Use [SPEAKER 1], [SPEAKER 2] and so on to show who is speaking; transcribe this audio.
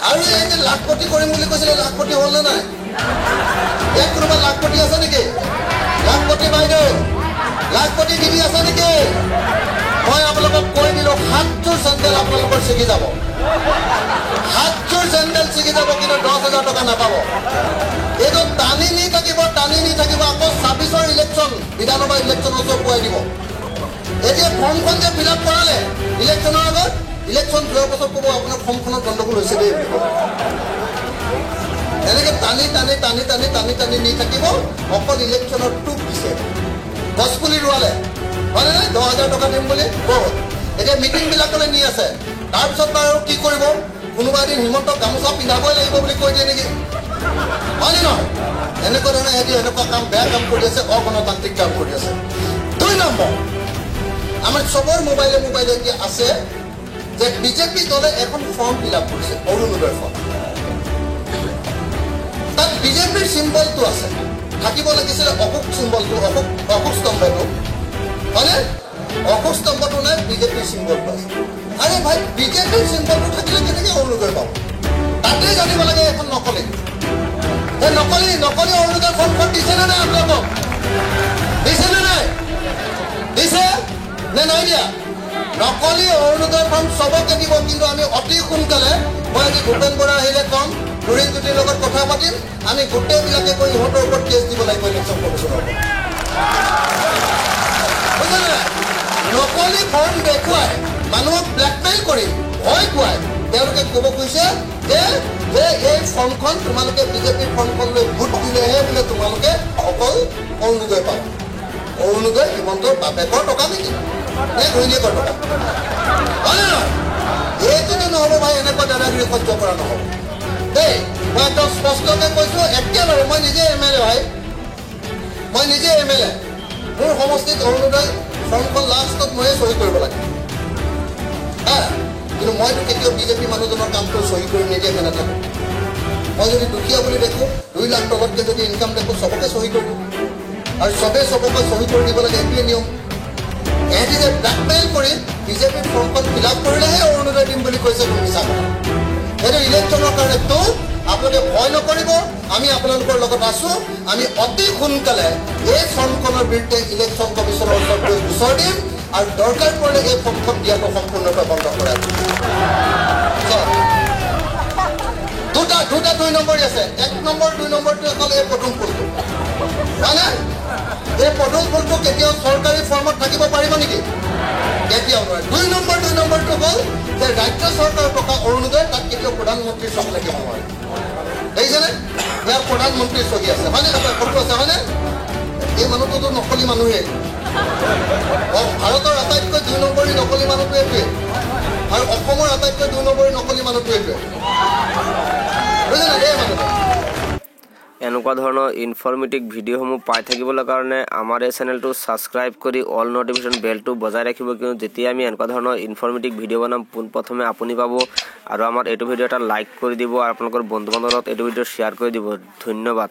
[SPEAKER 1] আৰু এই যে লাখপতি কৰিম বুলি কৈছিলে লাখপতি হ'ল নে নাই ইয়াত কোনোবা লাখপতি আছে নেকি লাখপতি বাইদেউ লাখপতি দিদি আছে নেকি মই আপোনালোকক কৈ দিলোঁ 7যোৰ চেণ্ডেল আপোনালোকৰ ছিগি যাব 7যোৰ চেণ্ডেল ছিগি যাব কিন্তু 10,000 টকা নাপাব এইটো টানি নি থাকিব আকৌ 26ৰ ইলেকশ্যন বিধানসভা ইলেকশ্যনৰ ওচৰত পোৱাই দিব এতিয়া ফৰ্মখন যে ফিল আপ কৰালে ইলেকশ্যনৰ আগত ইলেকশ্যন যোৱাৰ পাছত ক'ব আপোনাৰ ফৰ্মখনত গণ্ডগোল হৈছে দেই এনেকৈ টানি নি থাকিব অকল ইলেকশ্যনৰ টুক দিছে গছপুলি ৰোৱালে হয়নে নাই 10,000 টকা দিম বুলি বহুত এতিয়া মিটিংবিলাকলৈ নি আছে তাৰপিছত বাৰু কি কৰিব কোনোবা এদিন হিমন্তক গামোচা পিন্ধাবই লাগিব বুলি কৈ দিয়ে নেকি হয়নে নহয় এনেকুৱা ধৰণে সিহঁতি এনেকুৱা কাম বেয়া কাম কৰি আছে অগণতান্ত্ৰিক কাম কৰি আছে 2 নম্বৰ আমাৰ চবৰ মোবাইলে এতিয়া আছে যে বিজেপি দলে এখন ফৰ্ম ফিল আপ কৰিছে অৰুণোদয় ফৰ্ম তাত বিজেপিৰ চিম্বলটো আছে থাকিব লাগিছিলে অশোক চিম্বলটো অশোক স্তম্ভটো হয়নে অশোক স্তম্ভটো নাই বিজেপিৰ চিম্বলটো আছে আৰে ভাই বিজেপিৰ চিম্বলটো থাকিলে কেনেকৈ অৰুণোদয় পাব তাতে জানিব লাগে এখন নকলি নকলি অৰুণোদয় ফৰ্মখন দিছে নে নাই আপোনালোকক দিছে নে নাই দিছে নে নাই দিয়া নকলি অৰুণোদয় ফৰ্ম চবকে দিব কিন্তু আমি অতি সোনকালে মই আজি ভূপেন বৰা আহিলে ক'ম লুৰিণ জ্যোতিৰ লগত কথা পাতিম আমি গোটেইবিলাকে গৈ ইহঁতৰ ওপৰত কেছ দিব লাগিব ইলেকশ্যন কমিশ্যনৰ বুজিলে নকলি ফৰ্ম দেখুৱাই মানুহক ব্লেকমেইল কৰি ভয় খুৱাই তেওঁলোকে ক'ব কৈছে যে এই ফৰ্মখন তোমালোকে বিজেপিৰ ফৰ্মখন লৈ ভোট দিলেহে বোলে তোমালোকে অকল অৰুণোদয় পাবা অৰুণোদয় হিমন্তৰ বাপেকৰ টকা নেকি নে ঘৈণীয়েকৰ টকা হয়নে নহয় এইটোতো নহ'ব ভাই এনেকুৱা দাদাগিৰি সহ্য কৰা নহ'ব দেই মই একদম স্পষ্টকৈ কৈছোঁ একেবাৰে মই নিজে MLA ভাই মই নিজে MLA মোৰ সমষ্টিত অৰুণোদয় ফৰ্মখন লাষ্টত ময়ে চহী কৰিব লাগে কিন্তু মইতো কেতিয়াও বিজেপি মানুহজনৰ কামটো চহী কৰি নিদিয়াকৈ নাথাকোঁ মই যদি দুখীয়া বুলি দেখোঁ 2 লাখ তলতকৈ যদি ইনকাম দেখোঁ চবকে চহী কৰোঁ আৰু চবেই চবকে চহী কৰি দিব লাগে এইটোৱে নিয়ম এহেঁতি যে ব্লেকমেইল কৰি বিজেপিৰ ফৰ্মখন ফিল আপ কৰিলেহে অৰুণোদয় দিম বুলি কৈছে মিছা কথা সেইটো ইলেকশ্যনৰ কাৰণেতো আপোনালোকে ভয় নকৰিব আমি আপোনালোকৰ লগত আছোঁ আমি অতি সোনকালে এই ফৰ্মখনৰ বিৰুদ্ধে ইলেকশ্যন কমিশ্যনৰ ওচৰত গৈ গোচৰ দিম আৰু দৰকাৰ পৰিলে এই ফৰ্মখন দিয়াটো সম্পূৰ্ণৰূপে বন্ধ কৰাই দুটা 2 নম্বৰী আছে 1 নম্বৰ 2 নম্বৰটো অকল এই পদুম ফুলটো হয়নে এই পদুম ফুলটো কেতিয়াও চৰকাৰী ফৰ্মত থাকিব পাৰিব নেকি কেতিয়াও নোৱাৰে 2 নম্বৰটো হ'ল যে ৰাজ্য চৰকাৰৰ টকা অৰুণোদয় তাত কেতিয়াও প্ৰধানমন্ত্ৰীৰ চক লাগিব নোৱাৰে দেখিছেনে ইয়াৰ প্ৰধানমন্ত্ৰীৰ চকী আছে হয়নে আপোনাৰ ফটো আছে হয়নে এই মানুহটোতো নকলি মানুহেই ভাৰতৰ আটাইতকৈ 2 নম্বৰী নকলি মানুহটো এইটোৱে আৰু অসমৰ আটাইতকৈ 2 নম্বৰী নকলি মানুহটো এইটোৱে বুজিলে এই মানুহটো
[SPEAKER 2] এনেকুৱা ধৰণৰ ইনফৰ্মেটিভ ভিডিঅ'সমূহ পাই থাকিবলৈ কাৰণে আমাৰ এই চেনেলটো ছাবস্ক্ৰাইব কৰি অল নটিফিকেশ্যন বেলটো বজাই ৰাখিব কিয়নো যেতিয়া আমি এনেকুৱা ধৰণৰ ইনফৰ্মেটিভ ভিডিঅ' বনাম পোনপ্ৰথমে আপুনি পাব আৰু আমাৰ এইটো ভিডিঅ' এটা লাইক কৰি দিব আৰু আপোনালোকৰ বন্ধু বান্ধৱৰ লগত এইটো ভিডিঅ' শ্বেয়াৰ কৰি দিব ধন্যবাদ।